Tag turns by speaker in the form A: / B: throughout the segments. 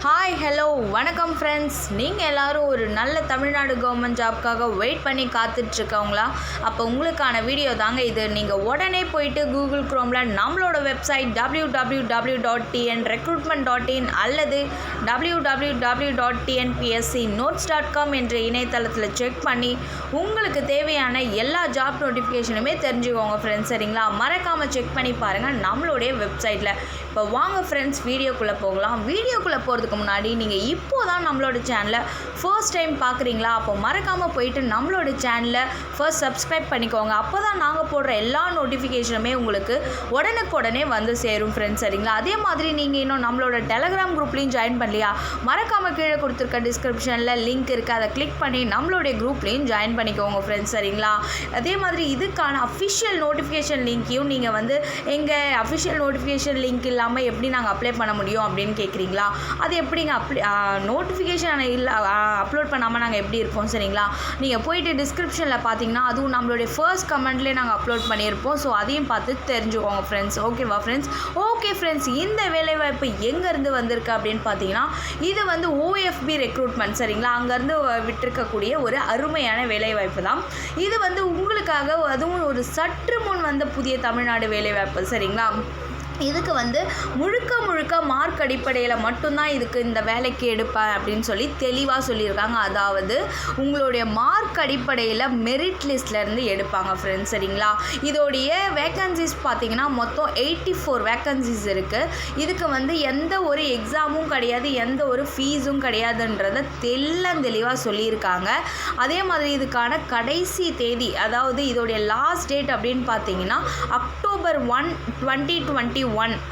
A: Hi hello வணக்கம் friends. நீங்கள் எல்லோரும் ஒரு நல்ல தமிழ்நாடு கவர்மெண்ட் ஜாப்க்காக வெயிட் பண்ணி காத்துட்ருக்கவங்களா? அப்போ உங்களுக்கான வீடியோ தாங்க இது. நீங்கள் உடனே போயிட்டு கூகுள் க்ரோமில் நம்மளோட வெப்சைட் www.tnrecruitment.in அல்லது www.tnpscnotes.com என்ற இணையதளத்தில் செக் பண்ணி உங்களுக்கு தேவையான எல்லா ஜாப் நோட்டிஃபிகேஷனுமே தெரிஞ்சுக்கோங்க ஃப்ரெண்ட்ஸ். சரிங்களா? மறக்காமல் செக் பண்ணி பாருங்கள் நம்மளுடைய வெப்சைட்டில். இப்போ வாங்க ஃப்ரெண்ட்ஸ் வீடியோக்குள்ளே போகலாம். வீடியோக்குள்ளே போகிறதுக்கு முன்னாடி நீங்கள் இப்போ தான் நம்மளோட சேனலை ஃபர்ஸ்ட் டைம் பார்க்குறீங்களா? அப்போ மறக்காமல் போயிட்டு நம்மளோட சேனலை ஃபர்ஸ்ட் சப்ஸ்கிரைப் பண்ணிக்கோங்க. அப்போ தான் நாங்கள் போடுற எல்லா நோட்டிஃபிகேஷனுமே உங்களுக்கு உடனுக்குடனே வந்து சேரும் ஃப்ரெண்ட்ஸ். சரிங்களா? அதே மாதிரி நீங்கள் இன்னும் நம்மளோட டெலகிராம் குரூப்லேயும் ஜாயின் பண்ணலையா? மறக்காமல் கீழே கொடுத்துருக்க டிஸ்கிரிப்ஷனில் லிங்க் இருக்குது, அதை கிளிக் பண்ணி நம்மளுடைய குரூப்லேயும் ஜாயின் பண்ணிக்கோங்க ஃப்ரெண்ட்ஸ். சரிங்களா? அதே மாதிரி இதுக்கான அஃபிஷியல் நோட்டிஃபிகேஷன் லிங்க்கையும் நீங்கள் வந்து எங்கள் அஃபிஷியல் நோட்டிஃபிகேஷன் லிங்க் இல்லாமல் எப்படி நாங்கள் அப்ளை பண்ண முடியும் அப்படின்னு கேட்குறீங்களா? அது எப்படிங்க நோட்டிஃபிகேஷன் இல்லை அப்லோட் பண்ணாமல் நாங்கள் எப்படி இருப்போம்? சரிங்களா? நீங்கள் போயிட்டு டிஸ்கிரிப்ஷனில் பார்த்தீங்கன்னா அதுவும் நம்மளுடைய ஃபர்ஸ்ட் கமெண்ட்லேயே நாங்கள் அப்லோட் பண்ணியிருப்போம். ஸோ அதையும் பார்த்து தெரிஞ்சுக்கோங்க ஃப்ரெண்ட்ஸ். ஓகேவா ஃப்ரெண்ட்ஸ்? ஓகே ஃப்ரெண்ட்ஸ், இந்த வேலைவாய்ப்பு எங்கேருந்து வந்திருக்கு அப்படின்னு பார்த்தீங்கன்னா இது வந்து OFB ரெக்ரூட்மெண்ட். சரிங்களா? அங்கேருந்து விட்டிருக்கக்கூடிய ஒரு அருமையான வேலைவாய்ப்பு தான் இது. வந்து உங்களுக்காக அதுவும் ஒரு சற்று முன் வந்த புதிய தமிழ்நாடு வேலைவாய்ப்பு. சரிங்களா? இதுக்கு வந்து முழுக்க மார்க் அடிப்படையில் மட்டும்தான் இதுக்கு இந்த வேலைக்கு எடுப்பேன் அப்படின்னு சொல்லி தெளிவாக சொல்லியிருக்காங்க. அதாவது உங்களுடைய மார்க் அடிப்படையில் மெரிட் லிஸ்ட்லேருந்து எடுப்பாங்க ஃப்ரெண்ட்ஸ். சரிங்களா? இதோடைய வேக்கன்சிஸ் பார்த்தீங்கன்னா மொத்தம் 84 வேக்கன்சிஸ் இருக்குது. இதுக்கு வந்து எந்த ஒரு எக்ஸாமும் கிடையாது, எந்த ஒரு ஃபீஸும் கிடையாதுன்றதை தெளிவாக சொல்லியிருக்காங்க. அதே மாதிரி இதுக்கான கடைசி தேதி, அதாவது இதோடைய லாஸ்ட் டேட் அப்படின்னு பார்த்தீங்கன்னா October 1, 2021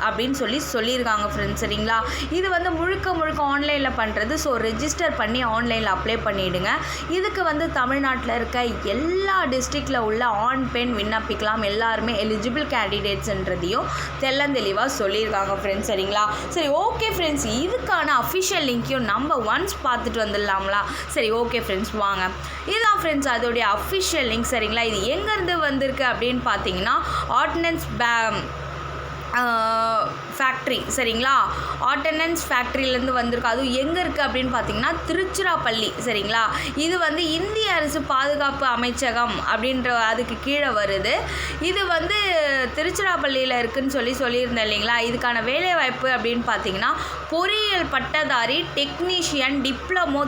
A: அப்படின்னு சொல்லியிருக்காங்க ஃப்ரெண்ட்ஸ். சரிங்களா? இது வந்து முழுக்க ஆன்லைனில் பண்ணுறது. ஸோ ரெஜிஸ்டர் பண்ணி ஆன்லைனில் அப்ளை பண்ணிவிடுங்க. இதுக்கு வந்து தமிழ்நாட்டில் இருக்க எல்லா டிஸ்ட்ரிக்டில் உள்ள ஆண் பெண் விண்ணப்பிக்கலாம், எல்லாருமே எலிஜிபிள் கேண்டிடேட்ஸ்ன்றதையும் தெளிவாக சொல்லியிருக்காங்க ஃப்ரெண்ட்ஸ். சரிங்களா? சரி, ஓகே ஃப்ரெண்ட்ஸ், இதுக்கான அஃபிஷியல் லிங்க்கையும் நம்ம ஒன்ஸ் பார்த்துட்டு வந்துடலாங்களா? சரி, ஓகே ஃப்ரெண்ட்ஸ், வாங்க. இதுதான் ஃப்ரெண்ட்ஸ் அதோடைய அஃபிஷியல் லிங்க். சரிங்களா? இது எங்கேருந்து வந்திருக்கு அப்படின்னு பார்த்தீங்கன்னா ஆர்டினன்ஸ் ஃபேக்ட்ரி. சரிங்களா? ஆர்டினன்ஸ் ஃபேக்ட்ரியிலேருந்து வந்திருக்கு. அதுவும் எங்கே இருக்குது அப்படின்னு பார்த்தீங்கன்னா திருச்சிராப்பள்ளி. சரிங்களா? இது வந்து இந்திய அரசு பாதுகாப்பு அமைச்சகம் அப்படின்ற அதுக்கு கீழே வருது. இது வந்து திருச்சிராப்பள்ளியில் இருக்குதுன்னு சொல்லியிருந்தேன் இல்லைங்களா? இதுக்கான வேலைவாய்ப்பு அப்படின்னு பார்த்தீங்கன்னா பொறியியல் பட்டதாரி, டெக்னீஷியன், டிப்ளமோ,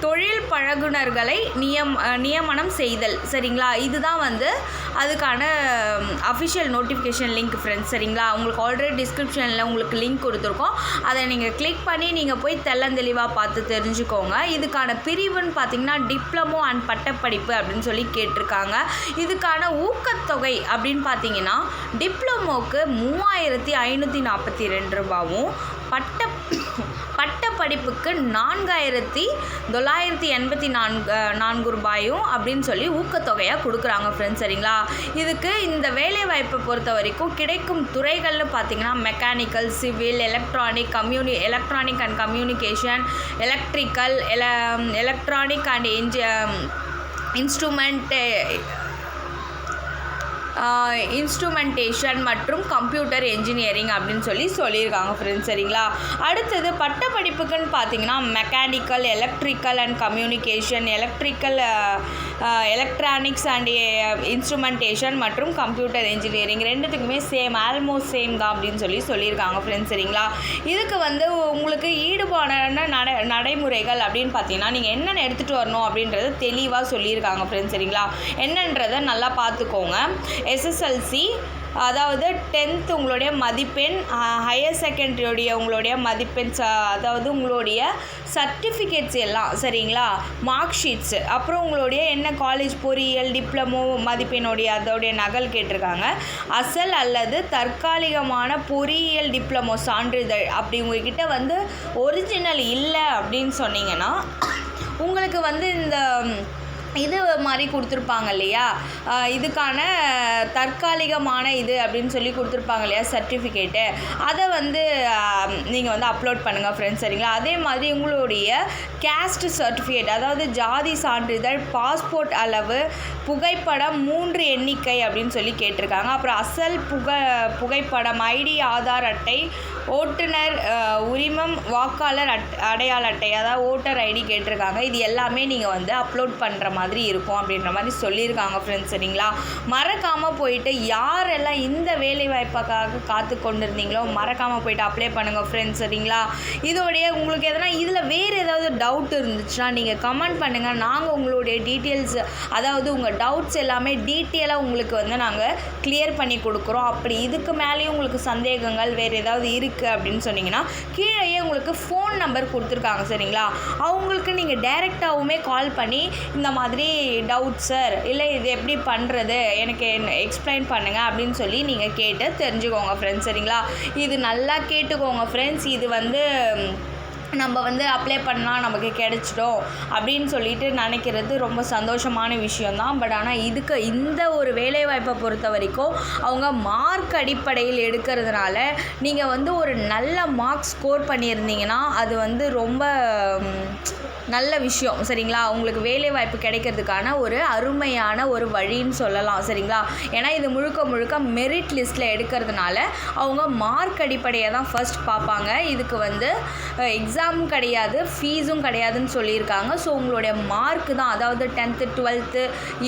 A: தொழில் பழகுனர்களை நியமனம் செய்தல். சரிங்களா? இதுதான் வந்து அதுக்கான அஃபிஷியல் நோட்டிஃபிகேஷன் லிங்க் ஃப்ரெண்ட்ஸ். சரிங்களா? உங்களுக்கு ஆல்ரெடி டிஸ்கிரிப்ஷனில் உங்களுக்கு லிங்க் கொடுத்துருக்கோம். அதை நீங்கள் கிளிக் பண்ணி நீங்கள் போய் தெளிவாக பார்த்து தெரிஞ்சுக்கோங்க. இதுக்கான பிரிவுன்னு பார்த்தீங்கன்னா டிப்ளமோ அண்ட் பட்டப்படிப்பு அப்படின்னு சொல்லி கேட்டிருக்காங்க. இதுக்கான ஊக்கத்தொகை அப்படின்னு பார்த்தீங்கன்னா டிப்ளமோக்கு 3542 ரூபாவும், பட்டப்படிப்புக்கு 4984 ரூபாயும் அப்படின்னு சொல்லி ஊக்கத்தொகையாக கொடுக்குறாங்க ஃப்ரெண்ட்ஸ். சரிங்களா? இதுக்கு இந்த வேலைவாய்ப்பை பொறுத்த வரைக்கும் கிடைக்கும் துறைகள்னு பார்த்தீங்கன்னா mechanical, civil, electronic and communication, electrical, electronic and instrumentation மற்றும் கம்ப்யூட்டர் என்ஜினியரிங் அப்படின்னு சொல்லியிருக்காங்க ஃப்ரெண்ட்ஸ். சரிங்களா? அடுத்தது பட்டப்படிப்புக்குன்னு பார்த்தீங்கன்னா mechanical, electrical and communication, electronics and instrumentation மற்றும் கம்ப்யூட்டர் என்ஜினியரிங் ரெண்டுத்துக்குமே ஆல்மோஸ்ட் சேம் தான் அப்படின்னு சொல்லியிருக்காங்க ஃப்ரெண்ட்ஸ். சரிங்களா? இதுக்கு வந்து உங்களுக்கு ஈடுபாடான நடைமுறைகள் அப்படின்னு பார்த்தீங்கன்னா நீங்கள் என்னென்ன எடுத்துகிட்டு வரணும் அப்படின்றத தெளிவாக சொல்லியிருக்காங்க ஃப்ரெண்ட்ஸ். சரிங்களா? என்னன்றதை நல்லா பார்த்துக்கோங்க. SSLC, அதாவது 10th உங்களுடைய மதிப்பெண், ஹையர் செகண்டரியோடைய உங்களுடைய மதிப்பெண், அதாவது உங்களுடைய சர்டிஃபிகேட்ஸ் எல்லாம். சரிங்களா? மார்க் ஷீட்ஸு, அப்புறம் உங்களுடைய என்ன காலேஜ், பொறியியல், டிப்ளமோ மதிப்பெண்ணுடைய அதோடைய நகல் கேட்டிருக்காங்க. அசல் அல்லது தற்காலிகமான பொறியியல் டிப்ளமோ சான்றிதழ். அப்படி உங்கள்கிட்ட வந்து ஒரிஜினல் இல்லை அப்படின்னு சொன்னீங்கன்னா உங்களுக்கு வந்து இந்த இது மாதிரி கொடுத்துருப்பாங்க இல்லையா, இதுக்கான தற்காலிகமான இது அப்படின்னு சொல்லி கொடுத்துருப்பாங்க இல்லையா சர்டிஃபிகேட்டு, அதை வந்து நீங்கள் வந்து அப்லோட் பண்ணுங்கள் ஃப்ரெண்ட்ஸ் சரிங்களா. அதே மாதிரி உங்களுடைய கேஸ்ட் சர்டிஃபிகேட், அதாவது ஜாதி சான்றிதழ், பாஸ்போர்ட் அளவு, புகைப்படம் 3 எண்ணிக்கை அப்படின்னு சொல்லி கேட்டிருக்காங்க. அப்புறம் அசல் புகைப்படம், ஐடி, ஆதார் அட்டை, ஓட்டுநர் உரிமம், வாக்காளர் அடையாள அட்டை, அதாவது ஓட்டர் ஐடி கேட்டிருக்காங்க. இது எல்லாமே நீங்கள் வந்து அப்லோட் பண்ணுற மாதிரி இருக்கும் அப்படின்ற மாதிரி சொல்லியிருக்காங்க ஃப்ரெண்ட்ஸ் சரிங்களா. மறக்காமல் போயிட்டு யாரெல்லாம் இந்த வேலைவாய்ப்புக்காக காத்து கொண்டிருந்தீங்களோ மறக்காமல் போயிட்டு அப்ளை பண்ணுங்கள் ஃப்ரெண்ட்ஸ் சரிங்களா. இதோடைய உங்களுக்கு எதனா இதில் வேறு ஏதாவது டவுட் இருந்துச்சுன்னா நீங்கள் கமெண்ட் பண்ணுங்கள். நாங்கள் உங்களுடைய டீட்டெயில்ஸ், அதாவது உங்கள் டவுட்ஸ் எல்லாமே டீட்டெயிலாக உங்களுக்கு வந்து நாங்கள் கிளியர் பண்ணி கொடுக்குறோம். அப்படி இதுக்கு மேலேயும் உங்களுக்கு சந்தேகங்கள் வேறு ஏதாவது இருக்குது அப்படின்னு சொன்னீங்கன்னா கீழேயே உங்களுக்கு ஃபோன் நம்பர் கொடுத்துருக்காங்க சரிங்களா. அவங்களுக்கு நீங்கள் டைரெக்டாகவுமே கால் பண்ணி இந்த மாதிரி டவுட் சார், இல்லை இது எப்படி பண்ணுறது எனக்கு எக்ஸ்பிளைன் பண்ணுங்கள் அப்படின்னு சொல்லி நீங்கள் கேட்டு தெரிஞ்சுக்கோங்க ஃப்ரெண்ட்ஸ் சரிங்களா. இது நல்லா கேட்டுக்கோங்க ஃப்ரெண்ட்ஸ். இது வந்து நம்ம வந்து அப்ளை பண்ணால் நமக்கு கிடைச்சிடும் அப்படின்னு சொல்லிட்டு நினைக்கிறது ரொம்ப சந்தோஷமான விஷயந்தான். பட் ஆனால் இதுக்கு இந்த ஒரு வேலைவாய்ப்பை பொறுத்த வரைக்கும் அவங்க மார்க் அடிப்படையில் எடுக்கிறதுனால நீங்கள் வந்து ஒரு நல்ல மார்க் ஸ்கோர் பண்ணியிருந்தீங்கன்னா அது வந்து ரொம்ப நல்ல விஷயம் சரிங்களா. உங்களுக்கு வேலைவாய்ப்பு கிடைக்கிறதுக்கான ஒரு அருமையான ஒரு வழின்னு சொல்லலாம் சரிங்களா. ஏன்னா இது முழுக்க மெரிட் லிஸ்ட்டில் எடுக்கிறதுனால அவங்க மார்க் அடிப்படையை தான் ஃபர்ஸ்ட் பார்ப்பாங்க. இதுக்கு வந்து எக்ஸாம் கிடையாது, ஃபீஸும் கிடையாதுன்னு சொல்லியிருக்காங்க. ஸோ உங்களுடைய மார்க் தான், அதாவது 10th 12th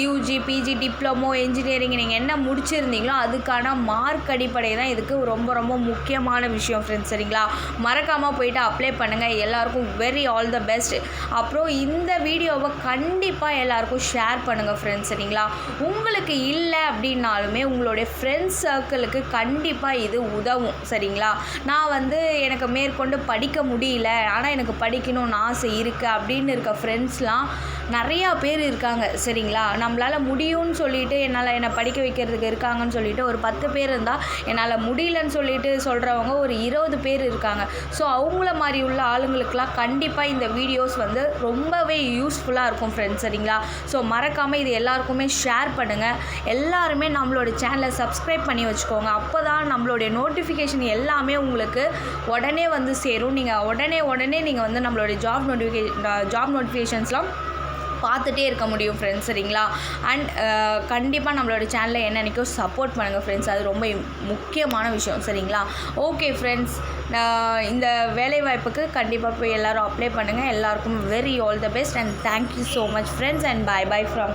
A: UG PG diploma engineering நீங்கள் என்ன முடிச்சிருந்தீங்களோ அதுக்கான மார்க் அடிப்படை தான் இதுக்கு ரொம்ப முக்கியமான விஷயம் ஃப்ரெண்ட்ஸ் சரிங்களா. மறக்காமல் போயிட்டு அப்ளை பண்ணுங்கள். எல்லாருக்கும் வெரி ஆல் த பெஸ்ட். அப்புறம் இந்த வீடியோவை கண்டிப்பாக எல்லாருக்கும் ஷேர் பண்ணுங்கள் ஃப்ரெண்ட்ஸ் சரிங்களா. உங்களுக்கு இல்லை அப்படின்னாலுமே உங்களுடைய ஃப்ரெண்ட்ஸ் சர்க்கிளுக்கு கண்டிப்பாக இது உதவும் சரிங்களா. நான் வந்து எனக்கு மேற்கொண்டு படிக்க முடியல, ஆனால் எனக்கு படிக்கணும்னு ஆசை இருக்குது அப்படின்னு இருக்க ஃப்ரெண்ட்ஸ்லாம் நிறையா பேர் இருக்காங்க சரிங்களா. நம்மளால் முடியும்னு சொல்லிட்டு என்னை படிக்க வைக்கிறதுக்கு இருக்காங்கன்னு சொல்லிட்டு ஒரு 10 பேர் இருந்தால், என்னால் முடியலன்னு சொல்லிட்டு சொல்கிறவங்க ஒரு 20 பேர் இருக்காங்க. ஸோ அவங்கள மாதிரி உள்ள ஆளுங்களுக்கெல்லாம் கண்டிப்பாக இந்த வீடியோஸ் வந்து ரொம்பவே யூஸ்ஃபுல்லாக இருக்கும் ஃப்ரெண்ட்ஸ் சரிங்களா. ஸோ மறக்காமல் இது எல்லாருக்குமே ஷேர் பண்ணுங்கள். எல்லாருமே நம்மளோட சேனலை சப்ஸ்கிரைப் பண்ணி வச்சுக்கோங்க. அப்போ தான் நம்மளுடைய நோட்டிஃபிகேஷன் எல்லாமே உங்களுக்கு உடனே வந்து சேரும். நீங்கள் உடனே நீங்கள் வந்து நம்மளுடைய ஜாப் நோட்டிஃபிகேஷன்ஸ்லாம் பார்த்துட்டே இருக்க முடியும் ஃப்ரெண்ட்ஸ் சரிங்களா. அண்ட் கண்டிப்பாக நம்மளோட சேனலை என்னென்னைக்கும் சப்போர்ட் பண்ணுங்கள் ஃப்ரெண்ட்ஸ். அது ரொம்ப முக்கியமான விஷயம் சரிங்களா. ஓகே ஃப்ரெண்ட்ஸ், இந்த வேலைவாய்ப்புக்கு கண்டிப்பாக போய் எல்லோரும் அப்ளை பண்ணுங்கள். எல்லாருக்கும் very all the best and thank you so much friends and by from